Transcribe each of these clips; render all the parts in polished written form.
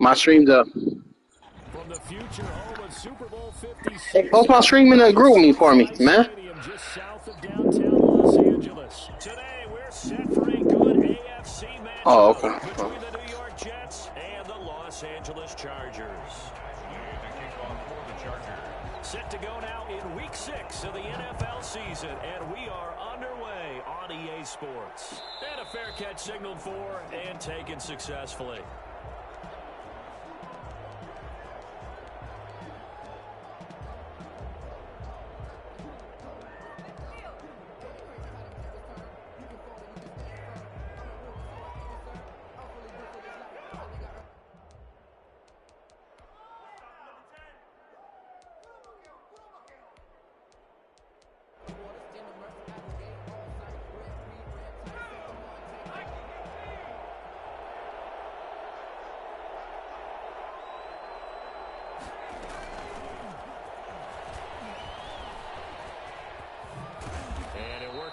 My stream's up. From the future home of Super Bowl 56. Hey, post my stream in the group me for me, man. Just south of downtown Los Angeles. Today we're set for a good AFC matchup between the New York Jets and the Los Angeles Chargers. Set to go now in Week 6 of the NFL season, and we are underway on EA Sports. And a fair catch signaled for and taken successfully.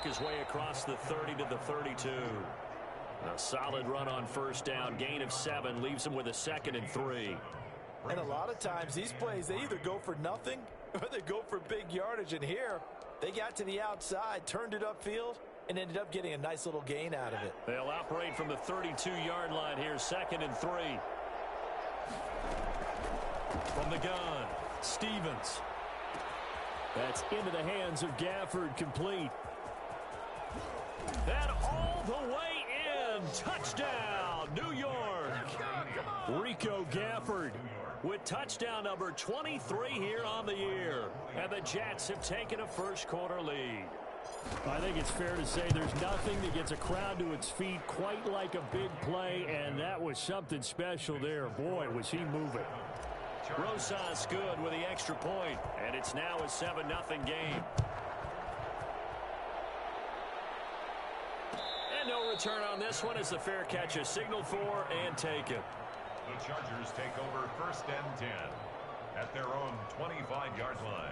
His way across the 30 to the 32. A solid run on first down. Gain of 7 leaves him with a 2nd and 3. And a lot of times these plays, they either go for nothing or they go for big yardage. And here they got to the outside, turned it upfield, and ended up getting a nice little gain out of it. They'll operate from the 32-yard line here. 2nd and 3. From the gun, Stevens. That's into the hands of Gafford, complete. That all the way in. Touchdown, New York. Rico Gafford with touchdown number 23 here on the year. And the Jets have taken a first-quarter lead. I think it's fair to say there's nothing that gets a crowd to its feet quite like a big play, and that was something special there. Boy, was he moving. Rosas good with the extra point, and it's now a 7-0 game. And no return on this one as the fair catch is signaled for and taken. The Chargers take over 1st and 10 at their own 25-yard line.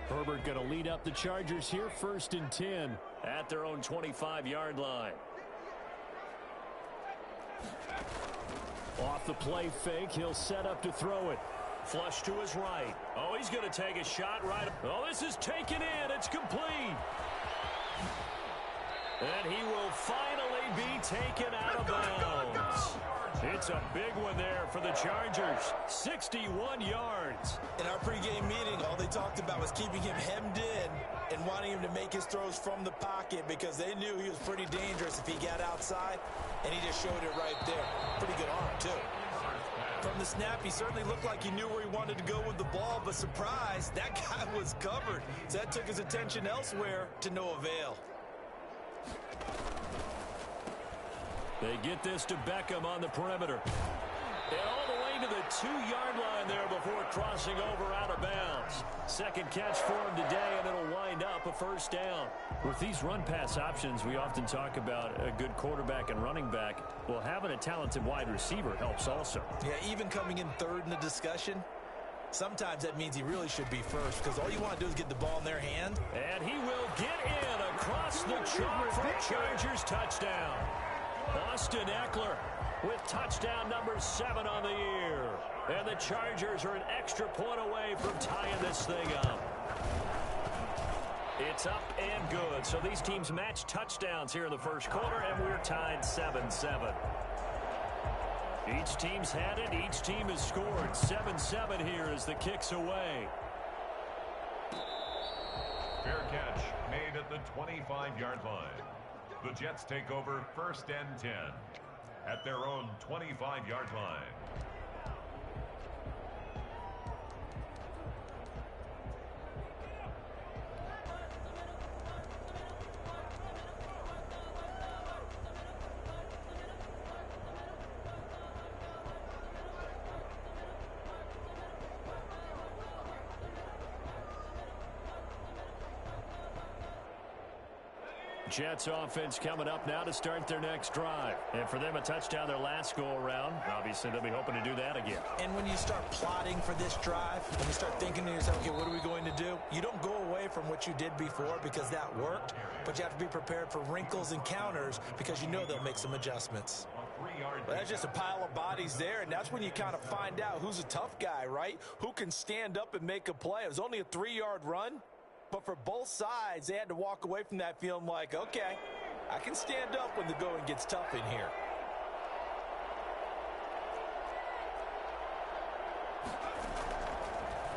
Herbert going to lead up the Chargers here, 1st and 10 at their own 25-yard line. Off the play fake, he'll set up to throw it. Flush to his right. Oh, he's going to take a shot right. Oh, this is taken in. It's complete. And he will finally be taken out of bounds. It's a big one there for the Chargers. 61 yards. In our pregame meeting, all they talked about was keeping him hemmed in and wanting him to make his throws from the pocket because they knew he was pretty dangerous if he got outside, and he just showed it right there. Pretty good arm, too. From the snap, he certainly looked like he knew where he wanted to go with the ball, but surprise, that guy was covered. So that took his attention elsewhere to no avail. They get this to Beckham on the perimeter. And all the way to the 2-yard line there before crossing over out of bounds. Second catch for him today, and it'll wind up a 1st down. With these run-pass options, we often talk about a good quarterback and running back. Well, having a talented wide receiver helps also. Yeah, even coming in 3rd in the discussion, sometimes that means he really should be first because all you want to do is get the ball in their hand. And he will get in across the chalk for a Chargers touchdown. Austin Eckler with touchdown number 7 on the year. And the Chargers are an extra point away from tying this thing up. It's up and good. So these teams match touchdowns here in the first quarter, and we're tied 7-7. Each team's had it. Each team has scored. 7-7 here as the kick's away. Fair catch made at the 25-yard line. The Jets take over 1st and 10 at their own 25-yard line. Jets offense coming up now to start their next drive. And for them, a touchdown their last go-around. Obviously, they'll be hoping to do that again. And when you start plotting for this drive, when you start thinking to yourself, okay, what are we going to do? You don't go away from what you did before because that worked, but you have to be prepared for wrinkles and counters because you know they'll make some adjustments. But that's just a pile of bodies there, and that's when you kind of find out who's a tough guy, right? Who can stand up and make a play. It was only a 3-yard run. But for both sides, they had to walk away from that feeling like, okay, I can stand up when the going gets tough in here.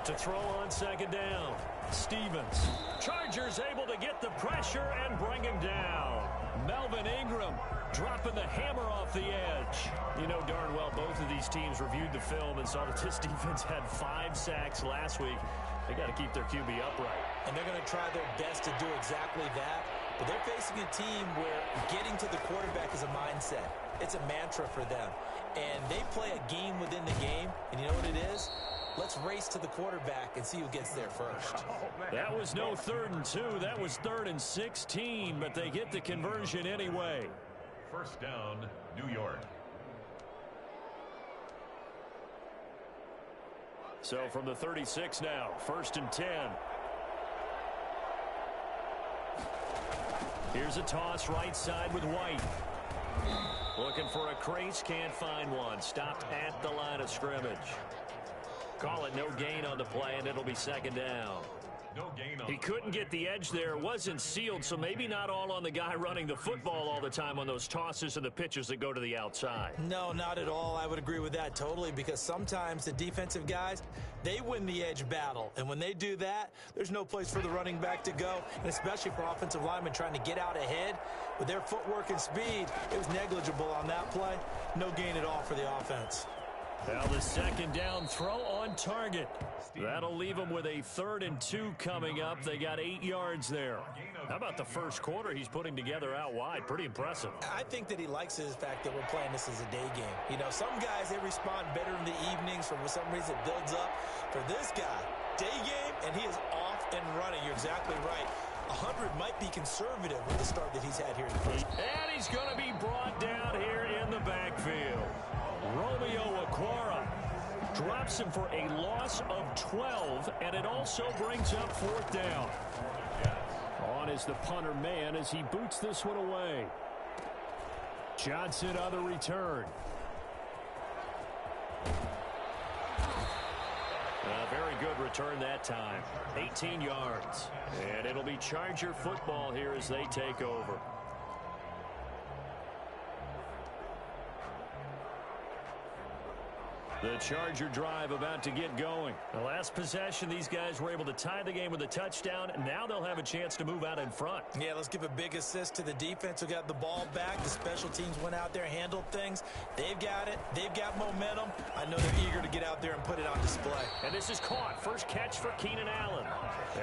To throw on second down, Stevens. Chargers able to get the pressure and bring him down. Melvin Ingram dropping the hammer off the edge. You know darn well both of these teams reviewed the film and saw that this defense had 5 sacks last week. They got to keep their QB upright. And they're going to try their best to do exactly that. But they're facing a team where getting to the quarterback is a mindset. It's a mantra for them. And they play a game within the game. And you know what it is? Let's race to the quarterback and see who gets there first. That was no 3rd and 2. That was 3rd and 16. But they get the conversion anyway. First down, New York. So from the 36 now, 1st and 10. Here's a toss right side with White. Looking for a crease, can't find one. Stopped at the line of scrimmage. Call it no gain on the play, and it'll be 2nd down. No gain on He couldn't get the edge there. Wasn't sealed, so maybe not all on the guy running the football all the time on those tosses and the pitches that go to the outside. No, not at all. I would agree with that totally because sometimes the defensive guys, they win the edge battle. And when they do that, there's no place for the running back to go, and especially for offensive linemen trying to get out ahead. With their footwork and speed, it was negligible on that play. No gain at all for the offense. Now the 2nd down throw on target. That'll leave them with a 3rd and 2 coming up. They got 8 yards there. How about the first quarter he's putting together out wide? Pretty impressive. I think that he likes the fact that we're playing this as a day game. You know, some guys, they respond better in the evenings. For some reason, it builds up. For this guy, day game, and he is off and running. You're exactly right. 100 might be conservative with the start that he's had here in the first. And he's going to be brought down here in the backfield. Romeo Okwara drops him for a loss of 12, and it also brings up 4th down. On is the punter man as he boots this one away. Johnson on the return. A very good return that time. 18 yards. And it'll be Charger football here as they take over. The Charger drive about to get going. The last possession, these guys were able to tie the game with a touchdown, and now they'll have a chance to move out in front. Yeah, let's give a big assist to the defense who got the ball back. The special teams went out there, handled things. They've got it. They've got momentum. I know they're eager to get out there and put it on display. And this is caught. First catch for Keenan Allen.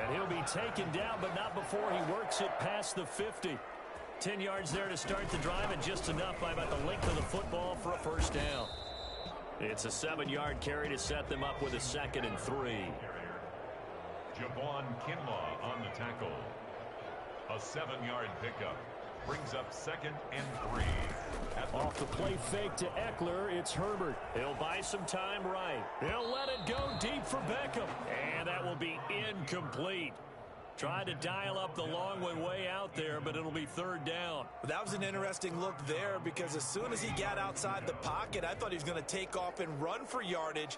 And he'll be taken down, but not before he works it past the 50. 10 yards there to start the drive, and just enough by about the length of the football for a first down. It's a 7-yard carry to set them up with a 2nd and 3. Javon Kinlaw on the tackle. A 7-yard pickup brings up 2nd and 3. Off the play fake to Eckler, it's Herbert. He'll buy some time right. He'll let it go deep for Beckham. And that will be incomplete. Tried to dial up the long one way out there, but it'll be 3rd down. That was an interesting look there because as soon as he got outside the pocket, I thought he was going to take off and run for yardage.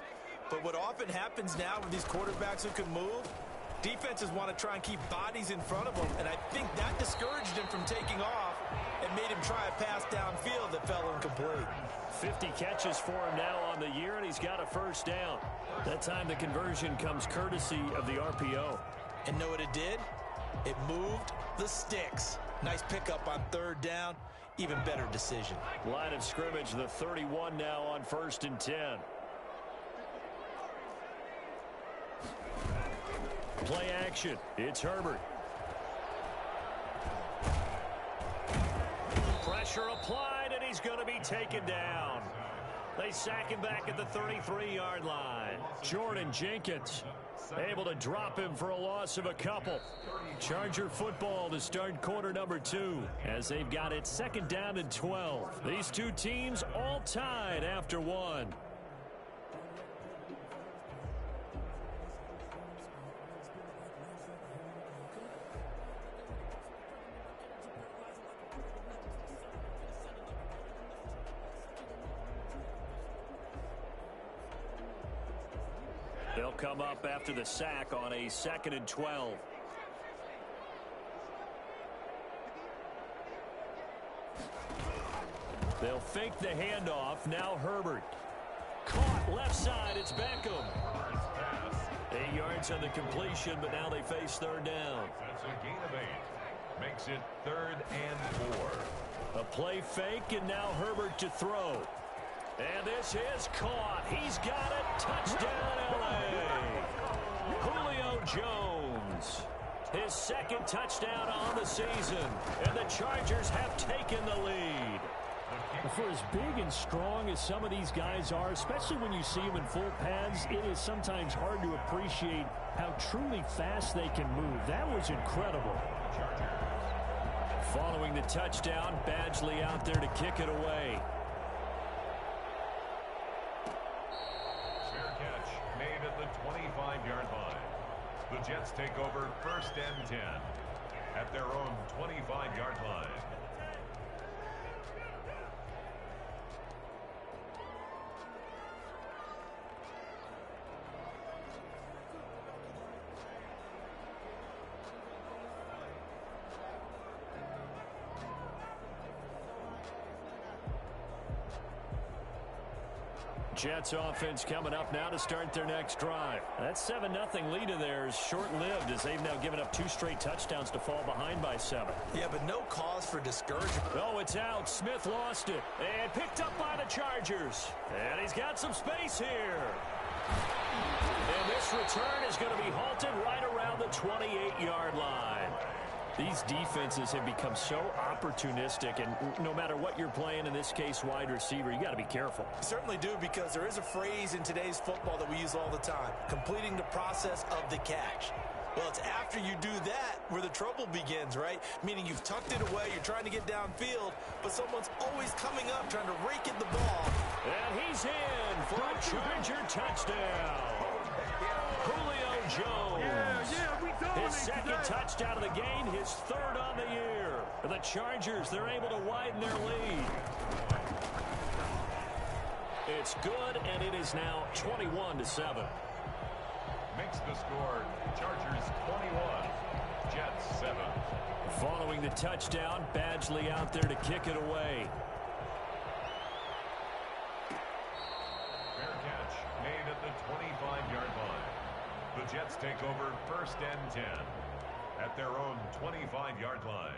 But what often happens now with these quarterbacks who can move, defenses want to try and keep bodies in front of them, and I think that discouraged him from taking off and made him try a pass downfield that fell incomplete. 50 catches for him now on the year, and he's got a first down. That time the conversion comes courtesy of the RPO. And know what it did? It moved the sticks. Nice pickup on 3rd down. Even better decision. Line of scrimmage, the 31 now on 1st and 10. Play action. It's Herbert. Pressure applied, and he's going to be taken down. They sack him back at the 33-yard line. Jordan Jenkins able to drop him for a loss of a couple. Charger football to start quarter number 2 as they've got it 2nd down and 12. These two teams all tied after 1. They'll come up after the sack on a 2nd and 12. They'll fake the handoff. Now Herbert. Caught left side. It's Beckham. 8 yards on the completion, but now they face 3rd down. That's a gain of 8. Makes it 3rd and 4. A play fake, and now Herbert to throw. And this is caught. He's got it. Touchdown, L.A. Julio Jones. His 2nd touchdown on the season. And the Chargers have taken the lead. For as big and strong as some of these guys are, especially when you see them in full pads, it is sometimes hard to appreciate how truly fast they can move. That was incredible. Following the touchdown, Badgley out there to kick it away. Fair catch made at the 25-yard line. The Jets take over 1st and 10 at their own 25-yard line. Jets offense coming up now to start their next drive. That 7-0 lead of theirs short-lived as they've now given up 2 straight touchdowns to fall behind by 7. Yeah, but no cause for discouragement. Oh, it's out. Smith lost it. And picked up by the Chargers. And he's got some space here. And this return is going to be halted right around the 28-yard line. These defenses have become so opportunistic, and no matter what you're playing, in this case wide receiver, you got to be careful. You certainly do, because there is a phrase in today's football that we use all the time: completing the process of the catch. Well, it's after you do that where the trouble begins, right? Meaning you've tucked it away, you're trying to get downfield, but someone's always coming up trying to rake in the ball. And he's in for a Charger touchdown. Julio Jones. His 2nd touchdown of the game, his 3rd on the year. The Chargers, they're able to widen their lead. It's good, and it is now 21-7. Makes the score Chargers 21, Jets 7. Following the touchdown, Badgley out there to kick it away. Fair catch made at the 25-yard line. The Jets take over 1st and 10 at their own 25-yard line.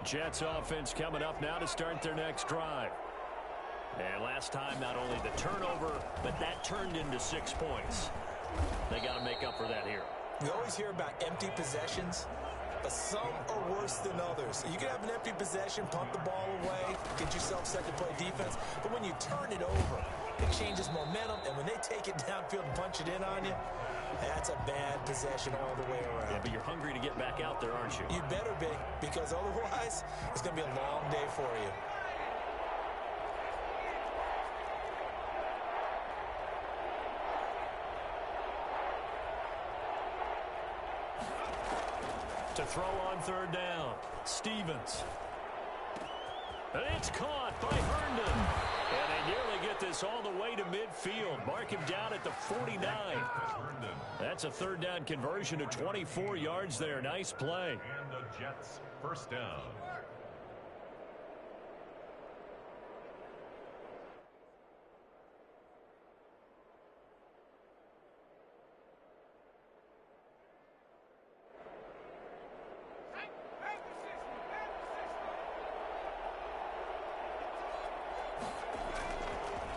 Jets offense coming up now to start their next drive. And last time, not only the turnover, but that turned into 6 points. They got to make up for that here. We always hear about empty possessions, but some are worse than others. You can have an empty possession, punt the ball away, get yourself second play defense, but when you turn it over, it changes momentum, and when they take it downfield and punch it in on you, that's a bad possession all the way around. Yeah, but you're hungry to get back out there, aren't you? You better be, because otherwise, it's going to be a long day for you. To throw on 3rd down, Stevens. And it's caught by Herndon. And they nearly get this all the way to midfield. Mark him down at the 49. That's a 3rd down conversion of 24 yards there. Nice play. And the Jets 1st down.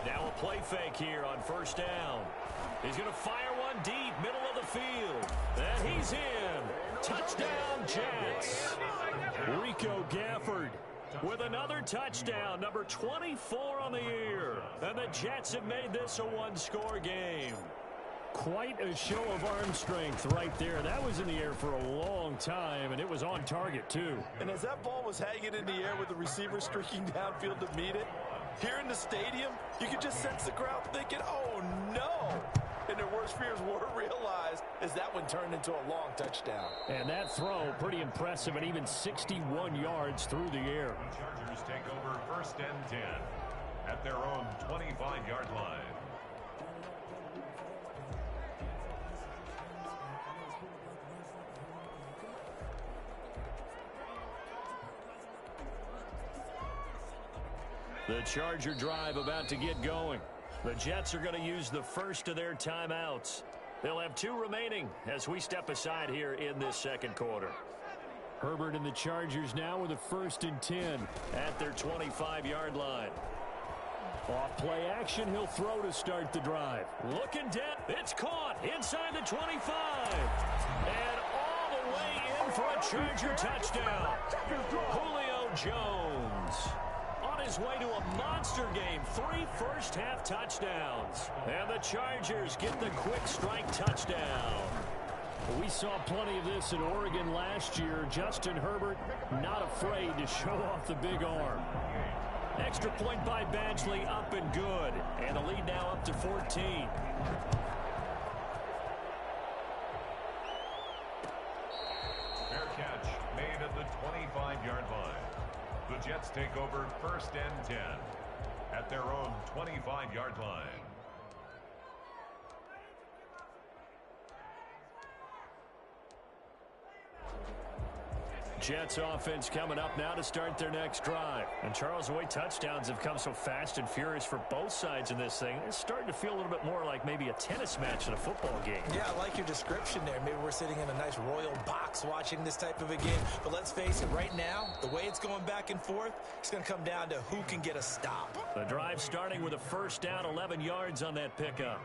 Now a play fake here on first down. He's going to fire one deep, middle of the field. And he's in. Touchdown, Jets. Rico Gafford with another touchdown, number 24 on the year. And the Jets have made this a one-score game. Quite a show of arm strength right there. That was in the air for a long time, and it was on target, too. And as that ball was hanging in the air with the receiver streaking downfield to meet it, here in the stadium, you could just sense the crowd thinking, oh, no. And their worst fears were realized as that one turned into a long touchdown. And that throw, pretty impressive, and even 61 yards through the air. The Chargers take over first and 10 at their own 25-yard line. The Charger drive about to get going. The Jets are going to use the first of their timeouts. They'll have 2 remaining as we step aside here in this second quarter. Herbert and the Chargers now with a 1st and 10 at their 25-yard line. Off play action, he'll throw to start the drive. Looking dead. It's caught inside the 25. And all the way in for a Charger touchdown. Julio Jones. On his way to a monster game, 3 first-half touchdowns. And the Chargers get the quick strike touchdown. We saw plenty of this in Oregon last year. Justin Herbert not afraid to show off the big arm. Extra point by Badgley, up and good. And the lead now up to 14. Fair catch made at the 25-yard line. The Jets take over first and 10 at their own 25-yard line. Jets offense coming up now to start their next drive. And Charles, the way touchdowns have come so fast and furious for both sides in this thing, it's starting to feel a little bit more like maybe a tennis match in a football game. Yeah, I like your description there. Maybe we're sitting in a nice royal box watching this type of a game. But let's face it, right now, the way it's going back and forth, it's going to come down to who can get a stop. The drive starting with a first down, 11 yards on that pickup.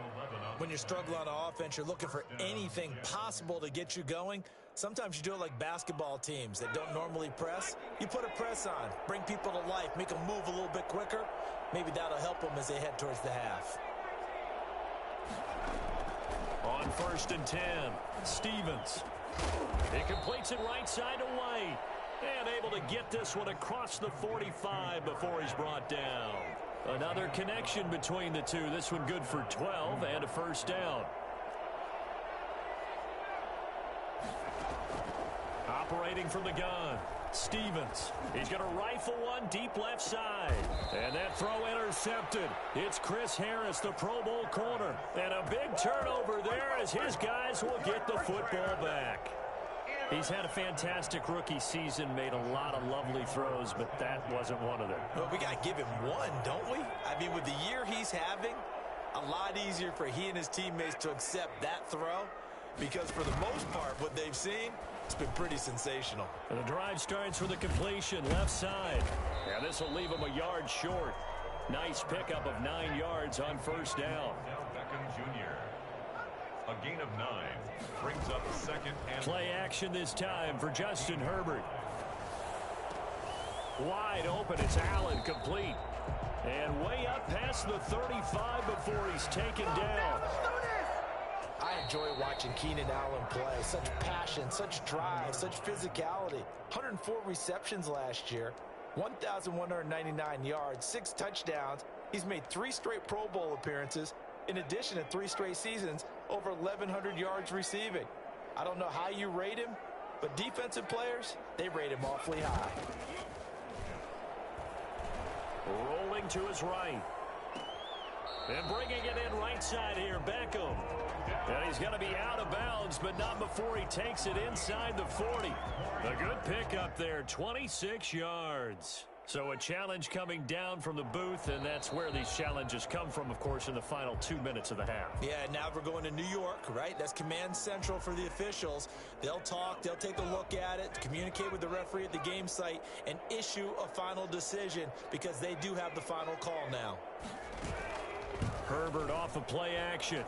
When you're struggling on offense, you're looking for anything possible to get you going. Sometimes you do it like basketball teams that don't normally press. You put a press on, bring people to life, make them move a little bit quicker. Maybe that'll help them as they head towards the half. On 1st and 10, Stevens. He completes it right side to White. And able to get this one across the 45 before he's brought down. Another connection between the two. This one good for 12 and a first down. Operating from the gun, Stevens. He's going to rifle one deep left side. And that throw intercepted. It's Chris Harris, the Pro Bowl corner. And a big turnover there as his guys will get the football back. He's had a fantastic rookie season, made a lot of lovely throws, but that wasn't one of them. Well, we got to give him one, don't we? I mean, with the year he's having, a lot easier for he and his teammates to accept that throw because for the most part, what they've seen, it's been pretty sensational. And the drive starts with a completion left side. And this will leave him a yard short. Nice pickup of 9 yards on first down. Beckham Jr. A gain of 9 brings up second and play action this time for Justin Herbert. Wide open, it's Allen complete. And way up past the 35 before he's taken down. I enjoy watching Keenan Allen play. Such passion, such drive, such physicality. 104 receptions last year, 1,199 yards, 6 touchdowns. He's made 3 straight Pro Bowl appearances, in addition to 3 straight seasons, over 1,100 yards receiving. I don't know how you rate him, but defensive players, they rate him awfully high. Rolling to his right. And bringing it in right side here, Beckham. And he's going to be out of bounds, but not before he takes it inside the 40. A good pickup there, 26 yards. So a challenge coming down from the booth, and that's where these challenges come from, of course, in the final 2 minutes of the half. Yeah, now we're going to New York, right? That's command central for the officials. They'll talk, they'll take a look at it, communicate with the referee at the game site, and issue a final decision because they do have the final call now. Herbert off of play action.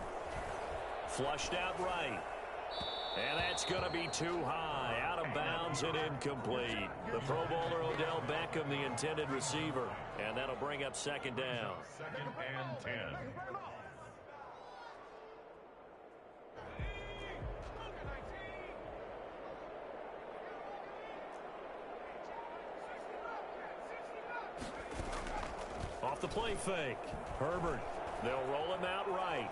Flushed out right. And that's going to be too high. Out of bounds and incomplete. The Pro Bowler Odell Beckham, the intended receiver. And that'll bring up second down. 2nd and 10. Off the play fake. Herbert. They'll roll him out right.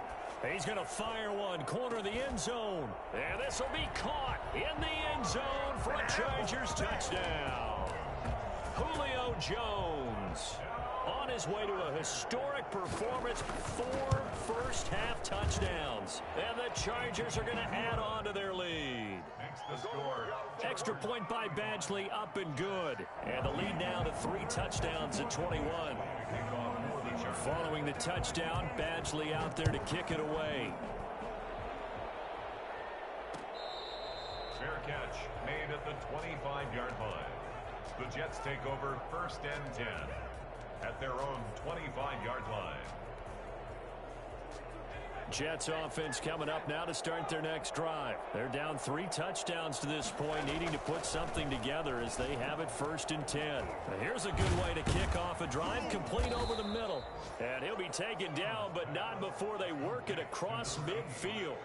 He's going to fire one, corner of the end zone. And this will be caught in the end zone for a Chargers touchdown. Julio Jones on his way to a historic performance, 4 first-half touchdowns. And the Chargers are going to add on to their lead. Extra point by Badgley, up and good. And the lead now to 3 touchdowns at 21. Following the touchdown, Badgley out there to kick it away. Fair catch made at the 25-yard line. The Jets take over 1st and 10 at their own 25-yard line. Jets offense coming up now to start their next drive. They're down 3 touchdowns to this point, needing to put something together as they have it 1st and 10. Now here's a good way to kick off a drive, complete over the middle. And he'll be taken down, but not before they work it across midfield.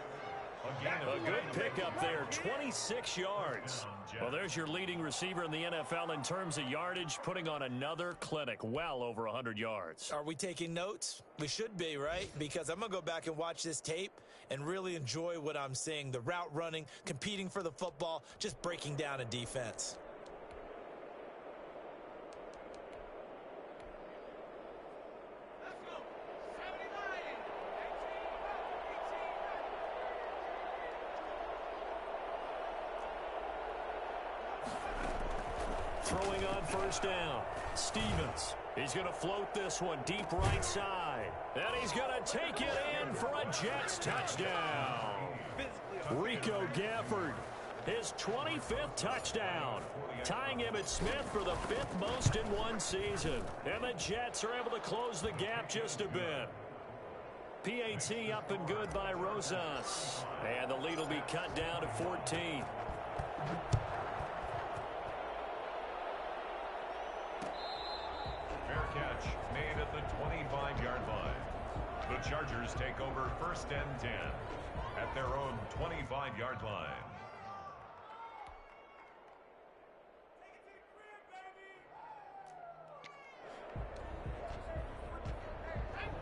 A good pickup there, 26 yards. Well, there's your leading receiver in the NFL in terms of yardage, putting on another clinic, well over 100 yards. Are we taking notes? We should be, right? Because I'm going to go back and watch this tape and really enjoy what I'm seeing. The route running, competing for the football, just breaking down a defense. Throwing on 1st down. Stevens. He's going to float this one deep right side. And he's going to take it in for a Jets touchdown. Rico Gafford, his 25th touchdown, tying Emmitt Smith for the 5th most in one season. And the Jets are able to close the gap just a bit. PAT up and good by Rosas. And the lead will be cut down to 14. Catch made at the 25-yard line. The Chargers take over 1st and 10 at their own 25-yard line.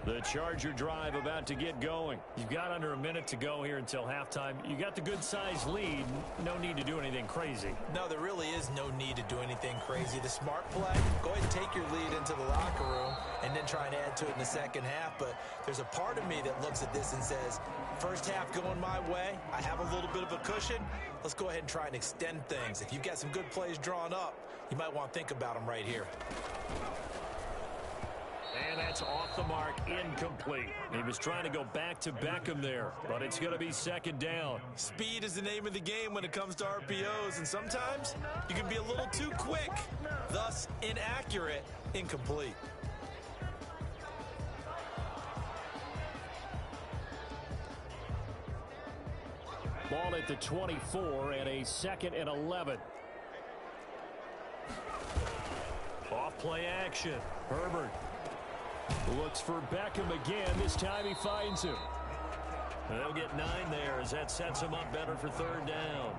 The Charger drive about to get going. You've got under a minute to go here until halftime. You got the good-sized lead. No need to do anything crazy. No, there really is no need to do anything crazy. The smart play, go ahead and take your lead into the locker room and then try and add to it in the second half. But there's a part of me that looks at this and says, first half going my way, I have a little bit of a cushion. Let's go ahead and try and extend things. If you've got some good plays drawn up, you might want to think about them right here. And that's off the mark, incomplete. He was trying to go back to Beckham there, but it's going to be 2nd down. Speed is the name of the game when it comes to RPOs, and sometimes you can be a little too quick, thus inaccurate, incomplete. Ball at the 24 and a 2nd and 11. Off play action. Herbert looks for Beckham again. This time he finds him. They'll get 9 there as that sets him up better for 3rd down.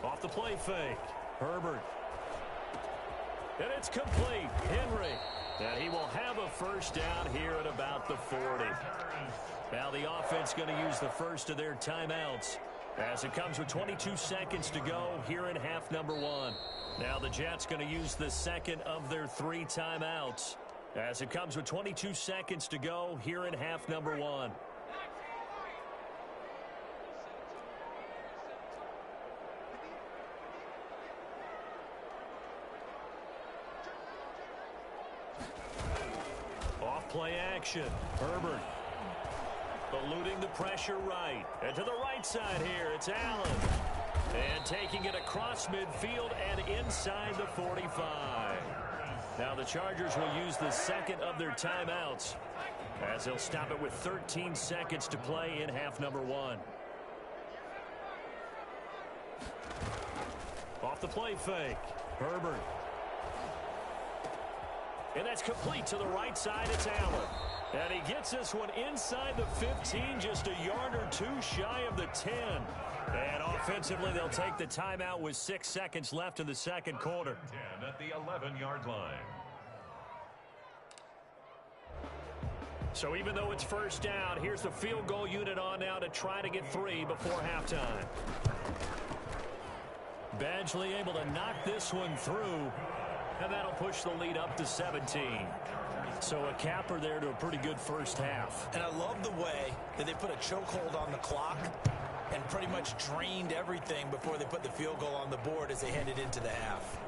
Off the play fake. Herbert. And it's complete. Henry. And he will have a 1st down here at about the 40. Now the offense going to use the first of their timeouts as it comes with 22 seconds to go here in half number 1. Now the Jets going to use the 2nd of their 3 timeouts as it comes with 22 seconds to go here in half number 1. Off play action. Herbert eluding the pressure right. And to the right side here, it's Allen. And taking it across midfield and inside the 45. Now the Chargers will use the second of their timeouts as they'll stop it with 13 seconds to play in half number 1. Off the play fake. Herbert. And that's complete to the right side. It's Allen. And he gets this one inside the 15, just a yard or two shy of the 10. And offensively, they'll take the timeout with 6 seconds left in the second quarter. 10 at the 11-yard line. So even though it's first down, here's the field goal unit on now to try to get 3 before halftime. Badgley able to knock this one through, and that'll push the lead up to 17. So a capper there to a pretty good first half. And I love the way that they put a chokehold on the clock and pretty much drained everything before they put the field goal on the board as they headed into the half.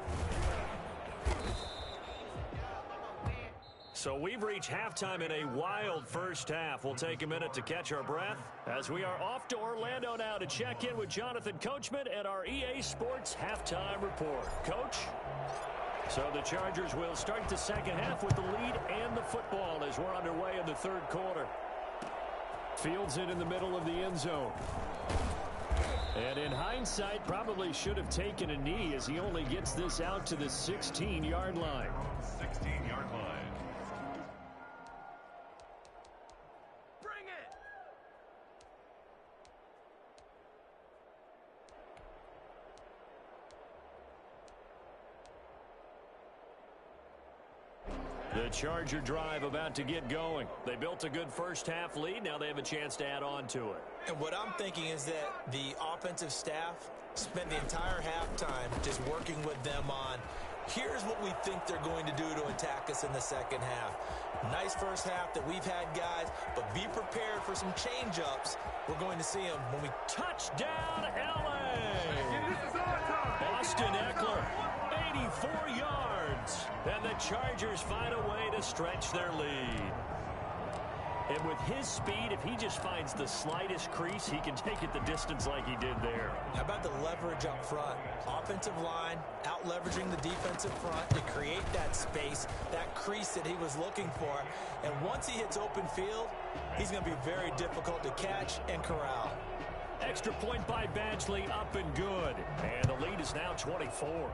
So we've reached halftime in a wild first half. We'll take a minute to catch our breath as we are off to Orlando now to check in with Jonathan Coachman and our EA Sports Halftime Report. Coach? So the Chargers will start the second half with the lead and the football as we're underway in the third quarter. Fields it in the middle of the end zone. And in hindsight, probably should have taken a knee as he only gets this out to the 16-yard line. 16-yard line. The Charger drive about to get going. They built a good first half lead. Now they have a chance to add on to it. And what I'm thinking is that the offensive staff spent the entire halftime just working with them on, here's what we think they're going to do to attack us in the second half. Nice first half that we've had, guys, but be prepared for some change-ups. We're going to see them when we... Touchdown, L.A. Austin Eckler, 84 yards. And the Chargers find a way to stretch their lead. And with his speed, if he just finds the slightest crease, he can take it the distance like he did there. How about the leverage up front? Offensive line out-leveraging the defensive front to create that space, that crease that he was looking for. And once he hits open field, he's going to be very difficult to catch and corral. Extra point by Badgley, up and good. And the lead is now 24.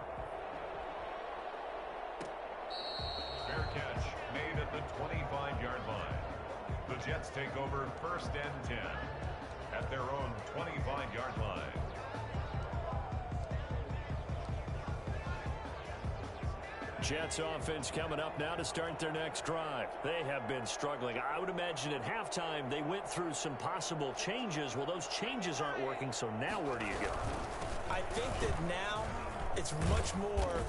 Fair catch made at the 25-yard line. The Jets take over first and 10 at their own 25-yard line. Jets offense coming up now to start their next drive. They have been struggling. I would imagine at halftime they went through some possible changes. Well, those changes aren't working, so now where do you go? I think that now it's much more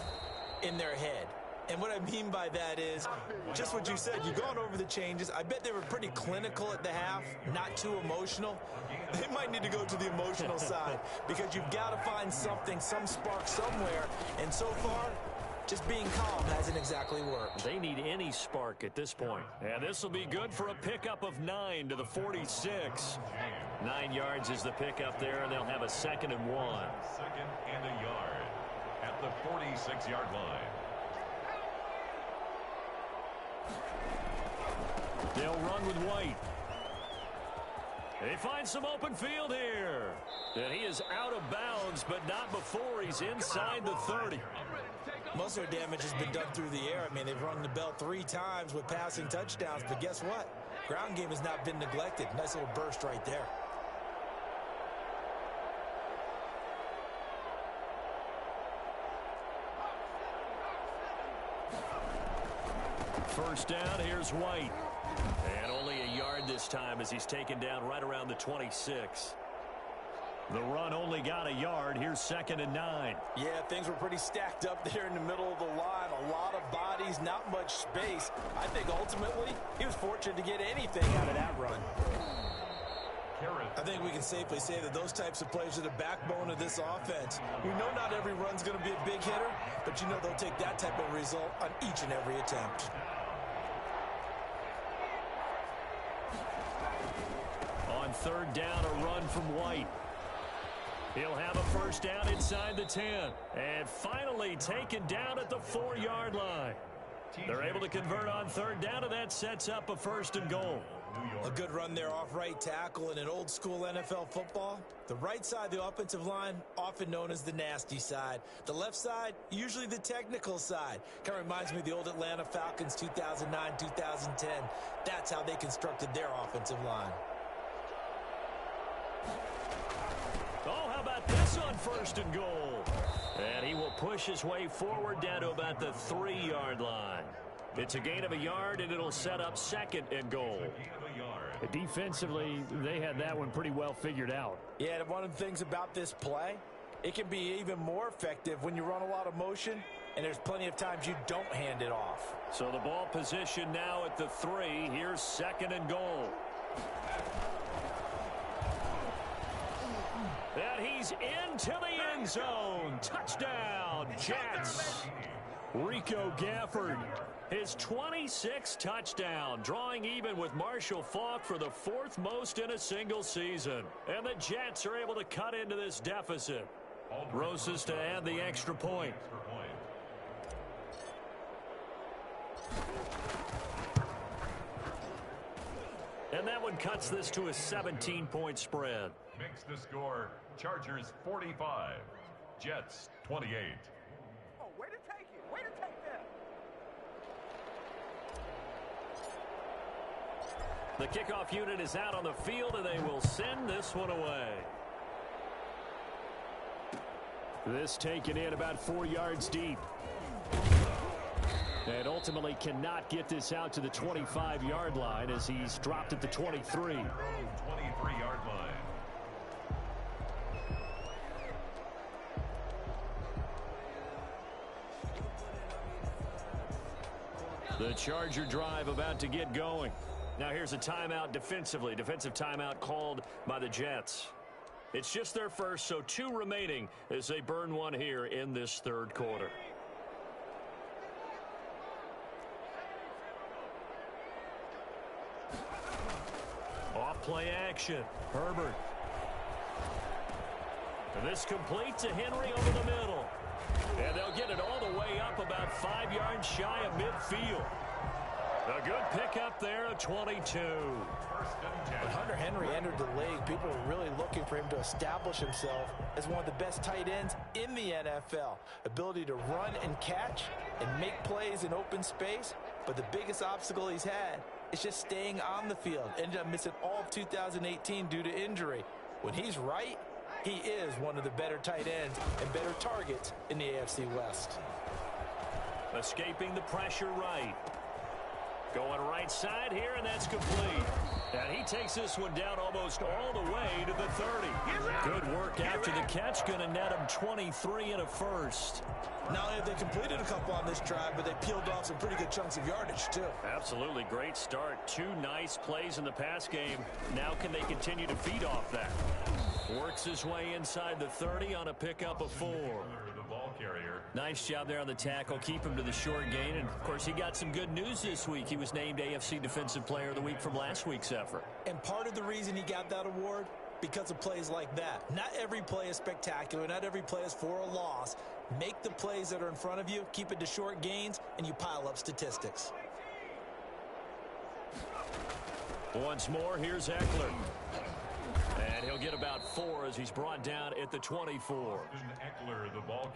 in their head. And what I mean by that is just what you said. You've gone over the changes. I bet they were pretty clinical at the half, not too emotional. They might need to go to the emotional side because you've got to find something, some spark somewhere. And so far, just being calm hasn't exactly worked. They need any spark at this point. And this will be good for a pickup of 9 to the 46. 9 yards is the pickup there, and they'll have a 2nd and 1. Second and a yard at the 46-yard line. They'll run with White. They find some open field here. And he is out of bounds, but not before he's inside the 30. Most of their damage has been done through the air. I mean, they've rung the bell 3 times with passing touchdowns, but guess what? Ground game has not been neglected. Nice little burst right there. First down, here's White. And only a yard this time as he's taken down right around the 26. The run only got a yard. Here's 2nd and 9. Yeah, things were pretty stacked up there in the middle of the line. A lot of bodies, not much space. I think ultimately he was fortunate to get anything out of that run. I think we can safely say that those types of plays are the backbone of this offense. We know not every run's going to be a big hitter, but you know they'll take that type of result on each and every attempt. On 3rd down, a run from White. He'll have a first down inside the 10. And finally taken down at the 4-yard line. They're able to convert on third down, and that sets up a 1st and goal. A good run there off right tackle in an old school NFL football. The right side of the offensive line, often known as the nasty side. The left side, usually the technical side. Kind of reminds me of the old Atlanta Falcons 2009, 2010. That's how they constructed their offensive line. Oh, how about this on 1st and goal? And he will push his way forward down to about the 3-yard line. It's a gain of a yard, and it'll set up 2nd and goal. Defensively, they had that one pretty well figured out. Yeah, and one of the things about this play, it can be even more effective when you run a lot of motion, and there's plenty of times you don't hand it off. So the ball position now at the 3. Here's 2nd and goal. And he's into the end zone. Touchdown, Jets. Rico Gafford, his 26th touchdown, drawing even with Marshall Faulk for the 4th most in a single season. And the Jets are able to cut into this deficit. Roses to add the extra point. And that one cuts this to a 17-point spread. Makes the score Chargers 45, Jets 28. Oh, way to take it. Way to take that. The kickoff unit is out on the field, and they will send this one away. This taken in about 4 yards deep. And ultimately cannot get this out to the 25-yard line as he's dropped at the 23. 23-yard line. The Charger drive about to get going. Now here's a timeout defensively. Defensive timeout called by the Jets. It's just their first, so 2 remaining as they burn one here in this 3rd quarter. Off play action. Herbert. And this complete to Henry over the middle. And they'll get it all the way up about 5 yards shy of midfield. A good pickup there at 22. When Hunter Henry entered the league, people were really looking for him to establish himself as one of the best tight ends in the NFL. Ability to run and catch and make plays in open space. But the biggest obstacle he's had is just staying on the field. Ended up missing all of 2018 due to injury. When he's right, he is one of the better tight ends and better targets in the AFC West. Escaping the pressure right. Going right side here, and that's complete. And he takes this one down almost all the way to the 30. Good work after the catch. Going to net him 23 and a first. Not only have they completed a couple on this drive, but they peeled off some pretty good chunks of yardage, too. Absolutely great start. 2 nice plays in the pass game. Now can they continue to feed off that? Works his way inside the 30 on a pickup of 4. Nice job there on the tackle. Keep him to the short gain. And, of course, he got some good news this week. He was named AFC Defensive Player of the Week from last week's effort. And part of the reason he got that award, because of plays like that. Not every play is spectacular. Not every play is for a loss. Make the plays that are in front of you, keep it to short gains, and you pile up statistics. Once more, here's Eckler. And he'll get about 4 as he's brought down at the 24.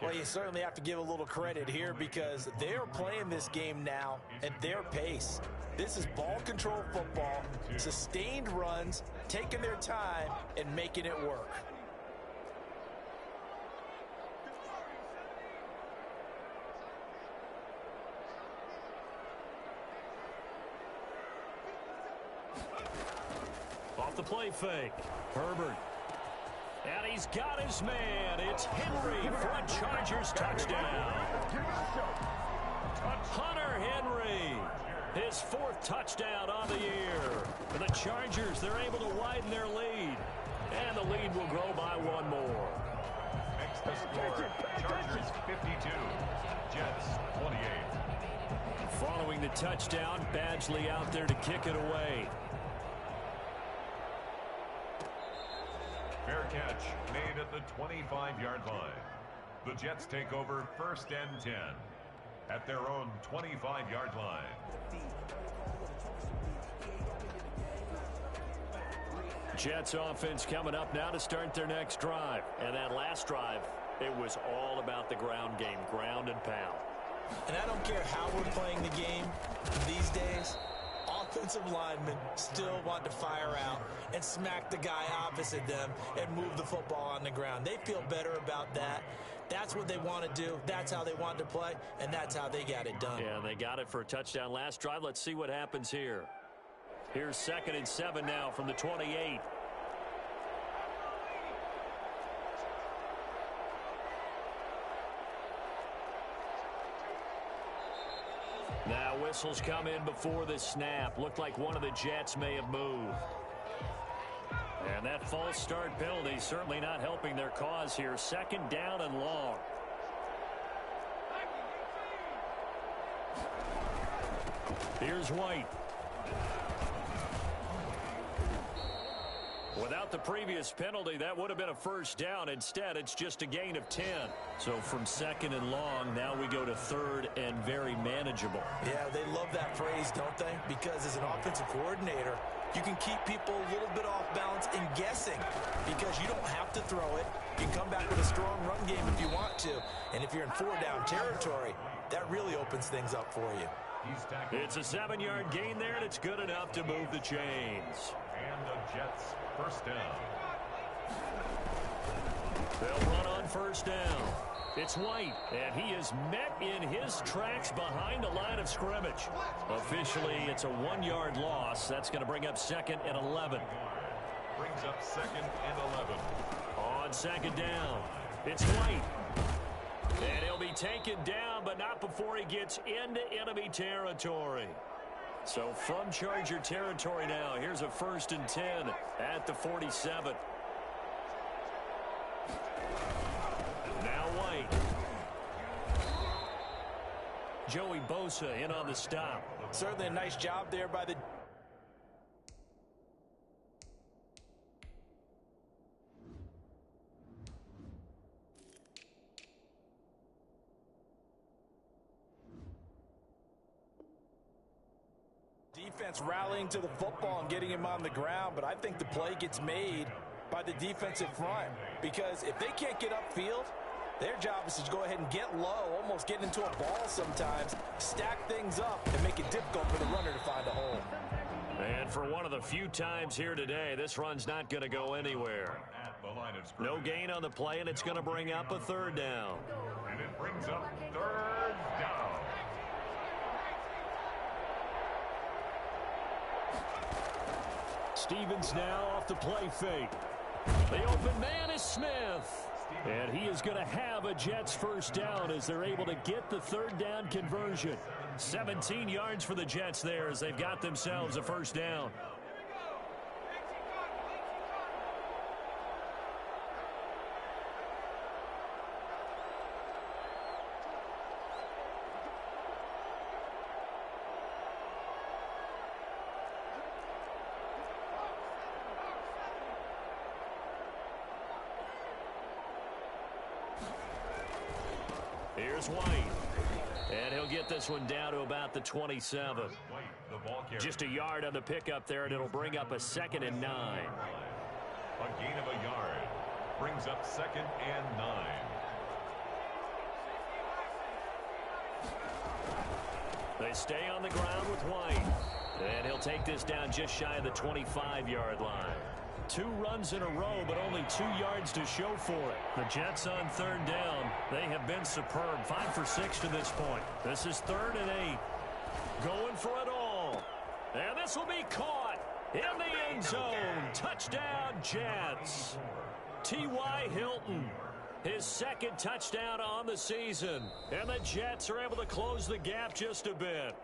Well, you certainly have to give a little credit here because they're playing this game now at their pace. This is ball control football, sustained runs, taking their time, and making it work. Off the play fake. Herbert. And he's got his man. It's Henry for a Chargers touchdown. Hunter Henry. His 4th touchdown on the year. For the Chargers, they're able to widen their lead. And the lead will grow by 1 more. Makes the score Chargers 52, Jets 28. Following the touchdown, Badgley out there to kick it away. Fair catch made at the 25-yard line. The Jets take over 1st and 10. at their own 25-yard line. Jets offense coming up now to start their next drive. And that last drive, it was all about the ground game, ground and pound. And I don't care how we're playing the game these days, offensive linemen still want to fire out and smack the guy opposite them and move the football on the ground. They feel better about that. That's what they want to do. That's how they want to play, and that's how they got it done. Yeah, they got it for a touchdown last drive. Let's see what happens here. Here's 2nd and 7 now from the 28. Now whistles come in before the snap. Looked like one of the Jets may have moved. And that false start penalty certainly not helping their cause here. 2nd down and long. Here's White. Without the previous penalty, that would have been a first down. Instead, it's just a gain of 10. So from 2nd and long, now we go to 3rd and very manageable. Yeah, they love that phrase, don't they? Because as an offensive coordinator, you can keep people a little bit off balance and guessing because you don't have to throw it. You can come back with a strong run game if you want to. And if you're in 4-down territory, that really opens things up for you. It's a 7-yard gain there, and it's good enough to move the chains. And the Jets first down. They'll run on first down. It's White, and he is met in his tracks behind the line of scrimmage. Officially, it's a 1-yard loss. That's going to bring up 2nd and 11. Brings up 2nd and 11. On 2nd down, it's White. And he'll be taken down, but not before he gets into enemy territory. So from Charger territory now, here's a 1st and 10 at the 47. Now White. Joey Bosa in on the stop. Certainly a nice job there by the defense rallying to the football and getting him on the ground, but I think the play gets made by the defensive front because if they can't get upfield, their job is to go ahead and get low, almost get into a ball sometimes, stack things up, and make it difficult for the runner to find a hole. And for one of the few times here today, this run's not going to go anywhere. No gain on the play, and it's going to bring up a 3rd down. And it brings up 3rd down. Stevens now off the play fake. The open man is Smith. And he is going to have a Jets first down as they're able to get the 3rd down conversion. 17 yards for the Jets there as they've got themselves a first down. Here's White. And he'll get this one down to about the 27. Just a yard on the pickup there, and it'll bring up a 2nd and 9. A gain of a yard. Brings up 2nd and 9. They stay on the ground with White. And he'll take this down just shy of the 25-yard line. 2 runs in a row, but only 2 yards to show for it. The Jets on 3rd down. They have been superb. 5 for 6 to this point. This is 3rd and 8. Going for it all. And this will be caught in the end zone. Touchdown, Jets. T.Y. Hilton, his 2nd touchdown on the season. And the Jets are able to close the gap just a bit.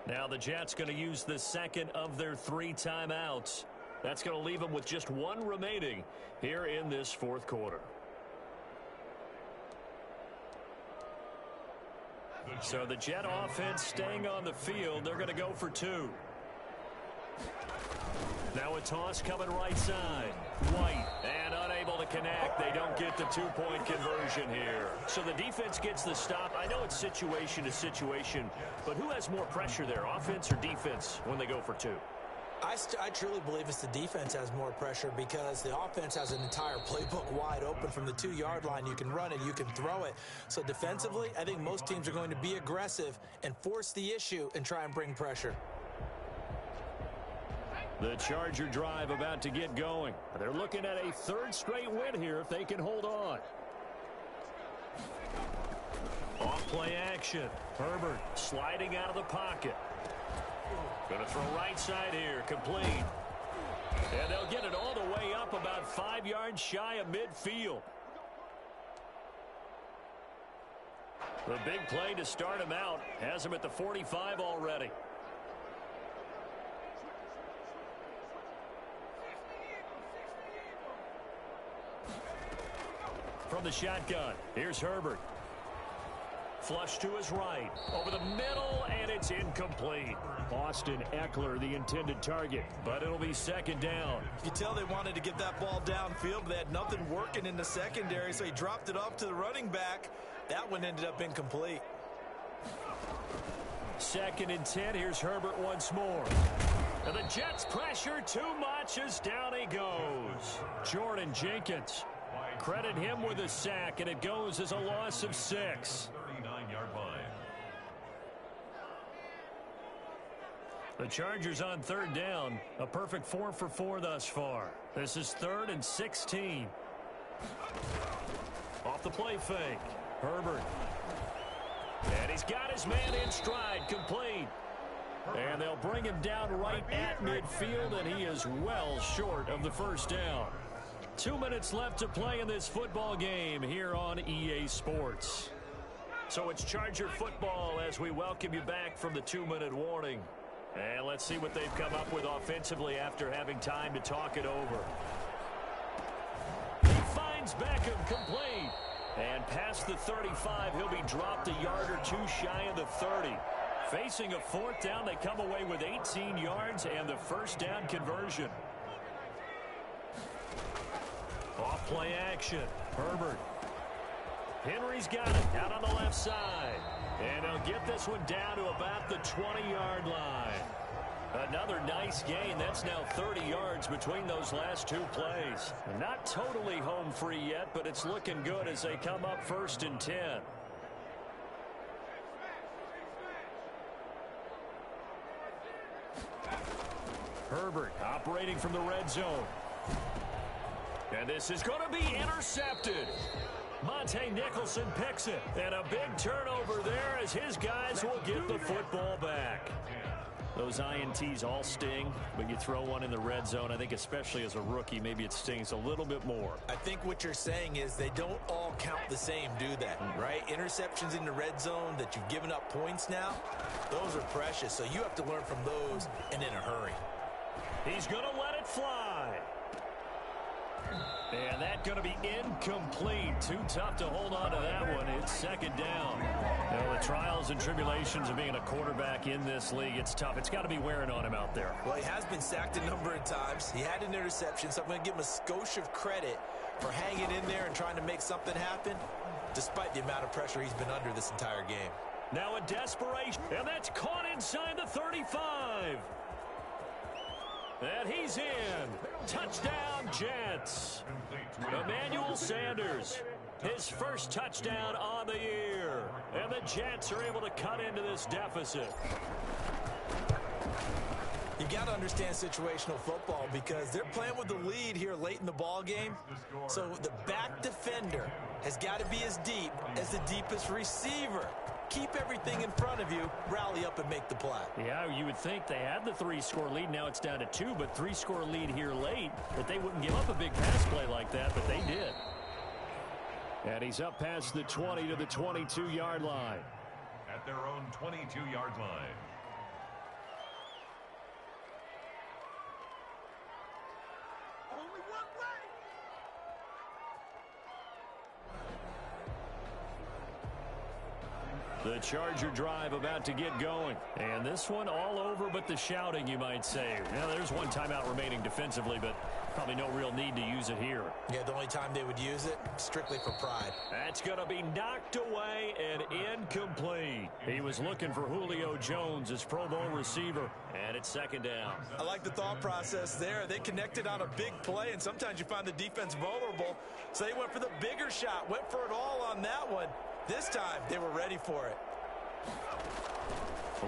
Now the Jets going to use the 2nd of their 3 timeouts. That's going to leave them with just 1 remaining here in this 4th quarter. So the Jet offense staying on the field. They're going to go for 2. Now a toss coming right side. White, and unable to connect. They don't get the two-point conversion here. So the defense gets the stop. I know it's situation to situation, but who has more pressure there, offense or defense, when they go for two? I truly believe it's the defense has more pressure because the offense has an entire playbook wide open from the 2-yard line. You can run it, you can throw it. So defensively, I think most teams are going to be aggressive and force the issue and try and bring pressure. The Charger drive about to get going. They're looking at a third straight win here if they can hold on. Off play action. Herbert sliding out of the pocket. Going to throw right side here, complete. And they'll get it all the way up about 5 yards shy of midfield. The big play to start him out has him at the 45 already. From the shotgun, here's Herbert. Flush to his right, over the middle, and it's incomplete. Austin Eckler, the intended target, but it'll be second down. You tell they wanted to get that ball downfield, but they had nothing working in the secondary, so he dropped it off to the running back. That one ended up incomplete. 2nd and 10, here's Herbert once more. And the Jets pressure too much as down he goes. Jordan Jenkins. Credit him with a sack, and it goes as a loss of 6. 39-yard line. The Chargers on third down. A perfect 4 for 4 thus far. This is 3rd and 16. Off the play fake. Herbert. And he's got his man in stride, complete. And they'll bring him down right at midfield, and he is well short of the first down. 2 minutes left to play in this football game here on EA Sports. So it's Charger football as we welcome you back from the 2-minute warning. And let's see what they've come up with offensively after having time to talk it over. He finds Beckham, complete. And past the 35, he'll be dropped a yard or two shy of the 30. Facing a 4th down, they come away with 18 yards and the first down conversion. Off play action. Herbert. Henry's got it out on the left side. And he'll get this one down to about the 20-yard line. Another nice gain. That's now 30 yards between those last 2 plays. Not totally home free yet, but it's looking good as they come up 1st and 10. Herbert operating from the red zone. And this is going to be intercepted. Monte Nicholson picks it. And a big turnover there as his guys will get the football back. Those INTs all sting, but you throw one in the red zone, I think especially as a rookie, maybe it stings a little bit more. I think what you're saying is they don't all count the same, do they? Right? Interceptions in the red zone that you've given up points now, those are precious. So you have to learn from those and in a hurry. He's going to let it fly. And that's going to be incomplete. Too tough to hold on to that one. It's second down. The trials and tribulations of being a quarterback in this league, it's tough. It's got to be wearing on him out there. Well, he has been sacked a number of times. He had an interception, so I'm going to give him a skosh of credit for hanging in there and trying to make something happen, despite the amount of pressure he's been under this entire game. Now a desperation, and that's caught inside the 35. And he's in. Touchdown, Jets. Emmanuel Sanders, his first touchdown on the year. And the Jets are able to cut into this deficit. You got to understand situational football because they're playing with the lead here late in the ball game. So the back defender has got to be as deep as the deepest receiver. Keep everything in front of you, rally up and make the play. Yeah, you would think they had the 3-score lead. Now it's down to 2, but 3-score lead here late, that they wouldn't give up a big pass play like that, but they did. And he's up past the 20 to the 22-yard line. At their own 22-yard line. Only one way. The Charger drive about to get going. And this one all over but the shouting, you might say. Now, there's one timeout remaining defensively, but probably no real need to use it here. Yeah, the only time they would use it, strictly for pride. That's going to be knocked away and incomplete. He was looking for Julio Jones, his Pro Bowl receiver, and it's second down. I like the thought process there. They connected on a big play, and sometimes you find the defense vulnerable. So they went for the bigger shot, went for it all on that one. This time, they were ready for it.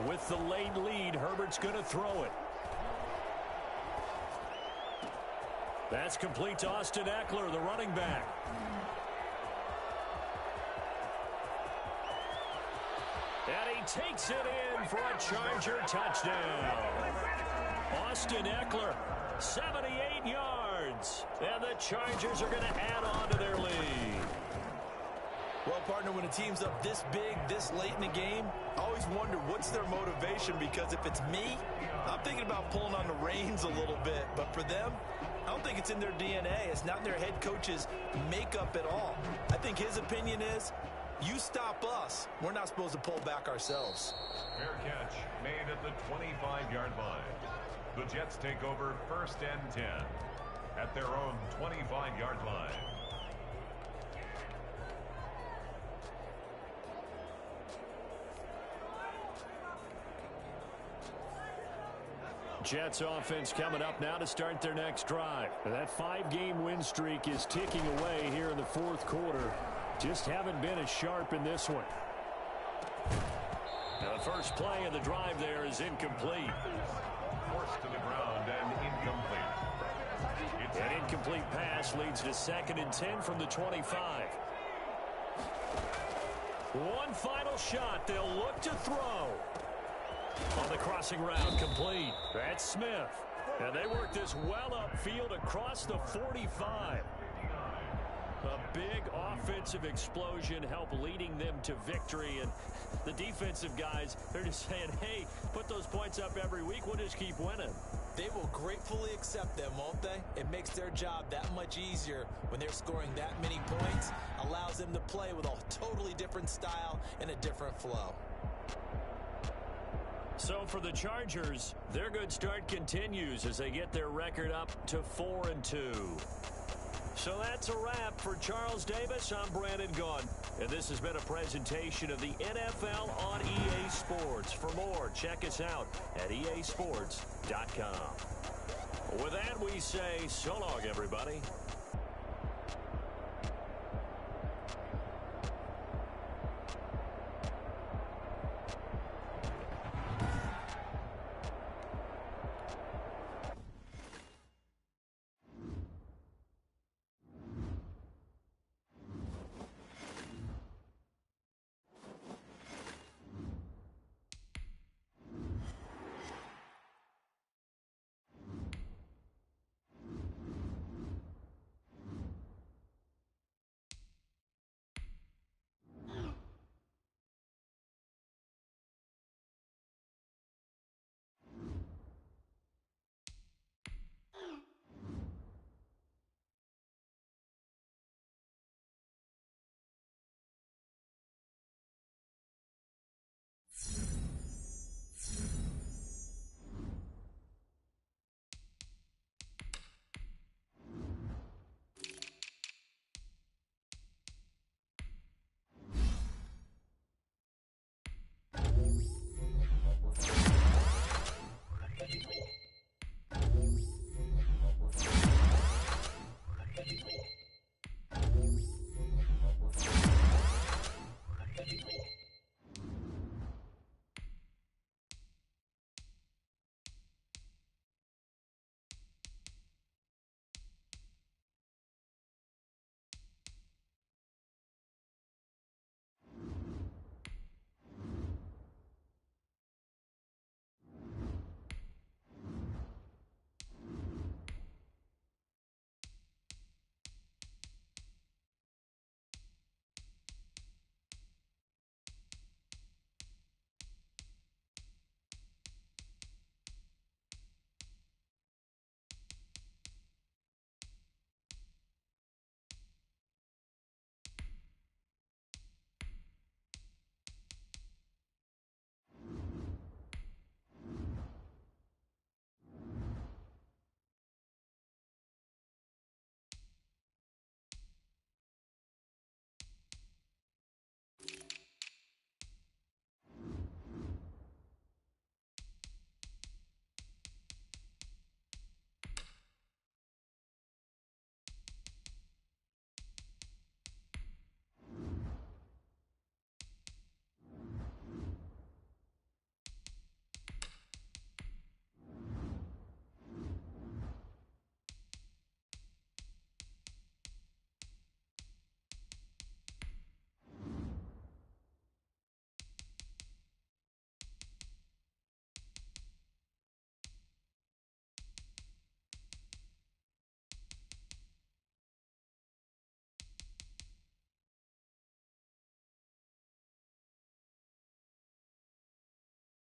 With the late lead, Herbert's going to throw it. That's complete to Austin Eckler, the running back. And he takes it in for a Charger touchdown. Austin Eckler, 78 yards. And the Chargers are going to add on to their lead. Well, partner, when a team's up this big, this late in the game, I always wonder what's their motivation, because if it's me, I'm thinking about pulling on the reins a little bit. But for them, I don't think it's in their DNA. It's not in their head coach's makeup at all. I think his opinion is, you stop us, we're not supposed to pull back ourselves. Fair catch made at the 25-yard line. The Jets take over 1st and 10 at their own 25-yard line. Jets offense coming up now to start their next drive. That 5-game win streak is ticking away here in the fourth quarter. Just haven't been as sharp in this one. Now the first play of the drive there is incomplete. Forced to the ground and incomplete. An incomplete pass leads to 2nd and 10 from the 25. One final shot. They'll look to throw. On the crossing route, complete. That's Smith. And they work this well upfield across the 45. A big offensive explosion help leading them to victory. And the defensive guys, they're just saying, hey, put those points up every week. We'll just keep winning. They will gratefully accept them, won't they? It makes their job that much easier when they're scoring that many points. Allows them to play with a totally different style and a different flow. So for the Chargers, their good start continues as they get their record up to 4-2. So that's a wrap for Charles Davis. I'm Brandon Gaudin, and this has been a presentation of the NFL on EA Sports. For more, check us out at easports.com. With that, we say so long, everybody.